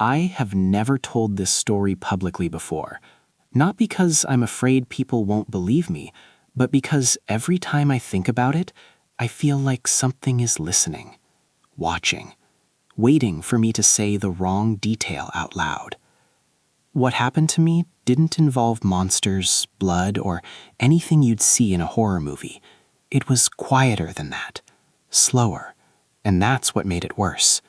I have never told this story publicly before, not because I'm afraid people won't believe me, but because every time I think about it, I feel like something is listening, watching, waiting for me to say the wrong detail out loud. What happened to me didn't involve monsters, blood, or anything you'd see in a horror movie. It was quieter than that, slower, and that's what made it worse.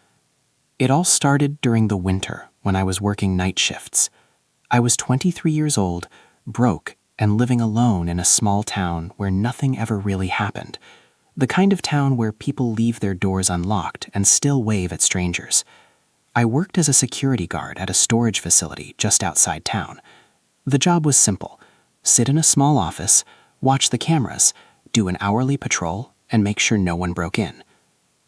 It all started during the winter when I was working night shifts. I was 23 years old, broke, and living alone in a small town where nothing ever really happened. The kind of town where people leave their doors unlocked and still wave at strangers. I worked as a security guard at a storage facility just outside town. The job was simple: sit in a small office, watch the cameras, do an hourly patrol, and make sure no one broke in.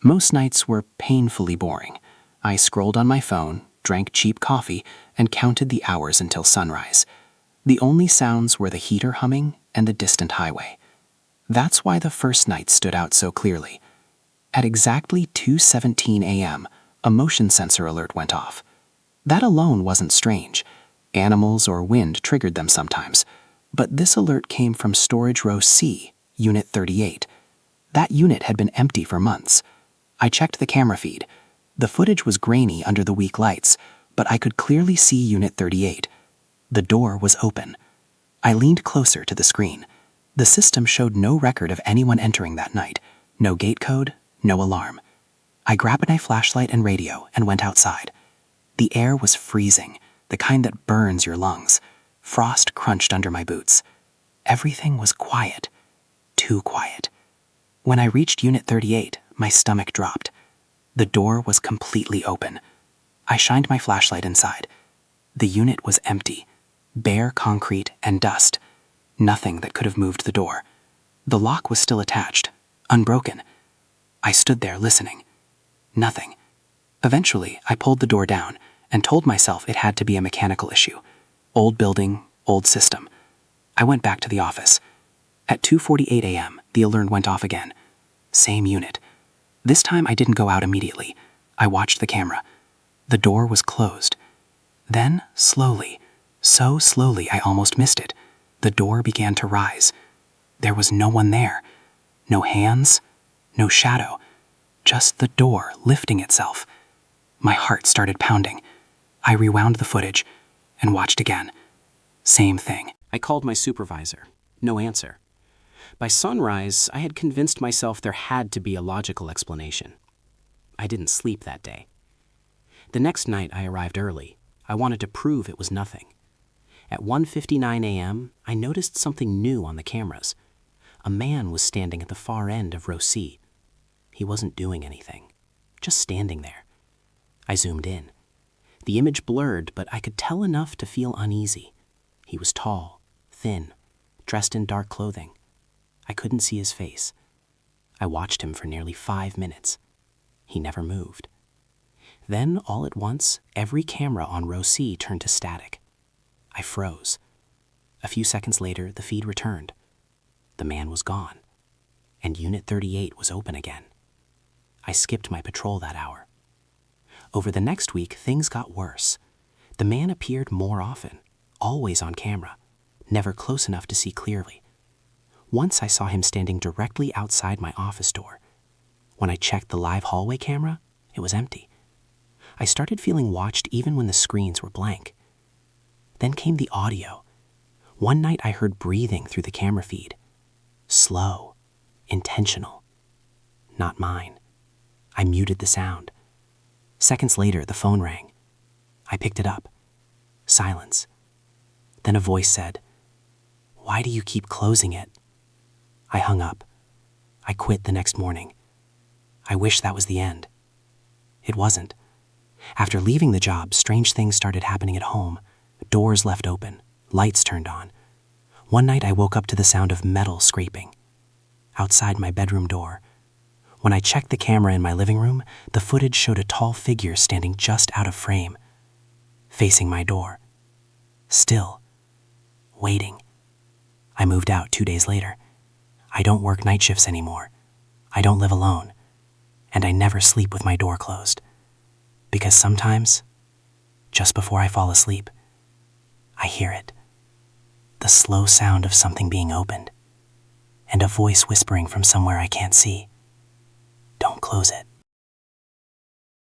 Most nights were painfully boring. I scrolled on my phone, drank cheap coffee, and counted the hours until sunrise. The only sounds were the heater humming and the distant highway. That's why the first night stood out so clearly. At exactly 2:17 a.m., a motion sensor alert went off. That alone wasn't strange. Animals or wind triggered them sometimes. But this alert came from Storage Row C, Unit 38. That unit had been empty for months. I checked the camera feed. The footage was grainy under the weak lights, but I could clearly see Unit 38. The door was open. I leaned closer to the screen. The system showed no record of anyone entering that night. No gate code, no alarm. I grabbed my flashlight and radio and went outside. The air was freezing, the kind that burns your lungs. Frost crunched under my boots. Everything was quiet. Too quiet. When I reached Unit 38, my stomach dropped. The door was completely open. I shined my flashlight inside. The unit was empty. Bare concrete and dust. Nothing that could have moved the door. The lock was still attached, unbroken. I stood there listening. Nothing. Eventually, I pulled the door down and told myself it had to be a mechanical issue. Old building, old system. I went back to the office. At 2:48 a.m., the alert went off again. Same unit. This time I didn't go out immediately. I watched the camera. The door was closed. Then, slowly, so slowly I almost missed it, the door began to rise. There was no one there. No hands, no shadow. Just the door lifting itself. My heart started pounding. I rewound the footage and watched again. Same thing. I called my supervisor. No answer. By sunrise, I had convinced myself there had to be a logical explanation. I didn't sleep that day. The next night I arrived early. I wanted to prove it was nothing. At 1:59 a.m., I noticed something new on the cameras. A man was standing at the far end of row C. He wasn't doing anything, just standing there. I zoomed in. The image blurred, but I could tell enough to feel uneasy. He was tall, thin, dressed in dark clothing. I couldn't see his face. I watched him for nearly 5 minutes. He never moved. Then, all at once, every camera on row C turned to static. I froze. A few seconds later, the feed returned. The man was gone, and Unit 38 was open again. I skipped my patrol that hour. Over the next week, things got worse. The man appeared more often, always on camera, never close enough to see clearly. Once I saw him standing directly outside my office door. When I checked the live hallway camera, it was empty. I started feeling watched even when the screens were blank. Then came the audio. One night I heard breathing through the camera feed. Slow, intentional. Not mine. I muted the sound. Seconds later, the phone rang. I picked it up. Silence. Then a voice said, "Why do you keep closing it?" I hung up. I quit the next morning. I wish that was the end. It wasn't. After leaving the job, strange things started happening at home. Doors left open, lights turned on. One night I woke up to the sound of metal scraping. Outside my bedroom door. When I checked the camera in my living room, the footage showed a tall figure standing just out of frame, facing my door. Still. Waiting. I moved out 2 days later. I don't work night shifts anymore. I don't live alone. And I never sleep with my door closed. Because sometimes, just before I fall asleep. I hear it, the slow sound of something being opened, and a voice whispering from somewhere I can't see, "Don't close it."